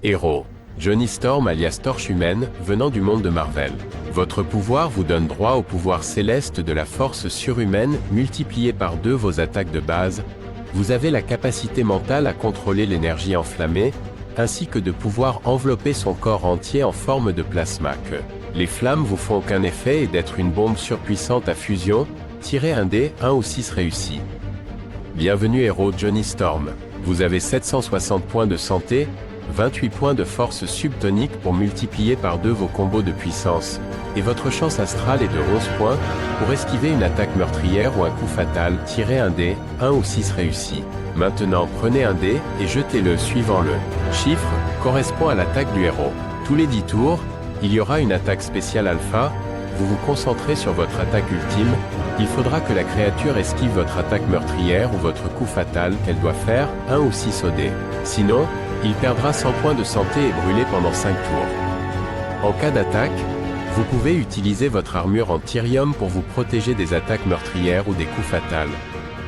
Héros. Johnny Storm alias Torche Humaine, venant du monde de Marvel. Votre pouvoir vous donne droit au pouvoir céleste de la force surhumaine, multiplié par 2 vos attaques de base. Vous avez la capacité mentale à contrôler l'énergie enflammée, ainsi que de pouvoir envelopper son corps entier en forme de plasma que les flammes vous font aucun effet et d'être une bombe surpuissante à fusion. Tirez un dé, 1 ou 6 réussis. Bienvenue héros Johnny Storm. Vous avez 760 points de santé, 28 points de force subtonique pour multiplier par 2 vos combos de puissance, et votre chance astrale est de 11 points, pour esquiver une attaque meurtrière ou un coup fatal, tirez un dé, 1 ou 6 réussis. Maintenant prenez un dé, et jetez-le suivant le chiffre, correspond à l'attaque du héros. Tous les 10 tours, il y aura une attaque spéciale alpha, vous vous concentrez sur votre attaque ultime, il faudra que la créature esquive votre attaque meurtrière ou votre coup fatal qu'elle doit faire, 1 ou 6 au dé. Sinon, il perdra 100 points de santé et brûler pendant 5 tours. En cas d'attaque, vous pouvez utiliser votre armure en Tyrium pour vous protéger des attaques meurtrières ou des coups fatals.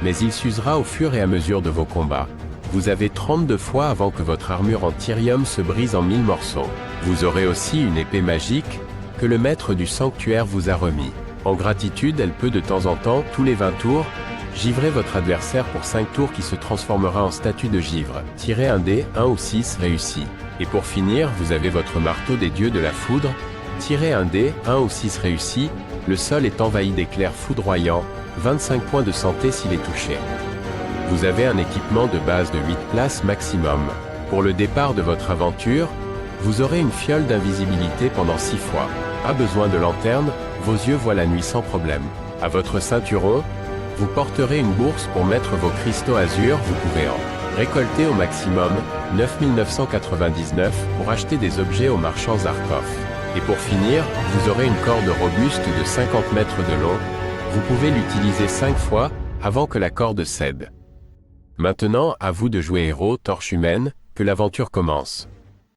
Mais il s'usera au fur et à mesure de vos combats. Vous avez 32 fois avant que votre armure en Tyrium se brise en 1000 morceaux. Vous aurez aussi une épée magique, que le maître du sanctuaire vous a remis. En gratitude, elle peut de temps en temps, tous les 20 tours, givrer votre adversaire pour 5 tours qui se transformera en statue de givre. Tirez un dé, 1 ou 6 réussis. Et pour finir, vous avez votre marteau des dieux de la foudre. Tirez un dé, 1 ou 6 réussis. Le sol est envahi d'éclairs foudroyants, 25 points de santé s'il est touché. Vous avez un équipement de base de 8 places maximum. Pour le départ de votre aventure, vous aurez une fiole d'invisibilité pendant 6 fois. Pas besoin de lanterne, vos yeux voient la nuit sans problème. À votre ceinturon, vous porterez une bourse pour mettre vos cristaux azur, vous pouvez en récolter au maximum 9999 pour acheter des objets aux marchands Zarkov. Et pour finir, vous aurez une corde robuste de 50 mètres de long, vous pouvez l'utiliser 5 fois avant que la corde cède. Maintenant, à vous de jouer héros Torche Humaine, que l'aventure commence.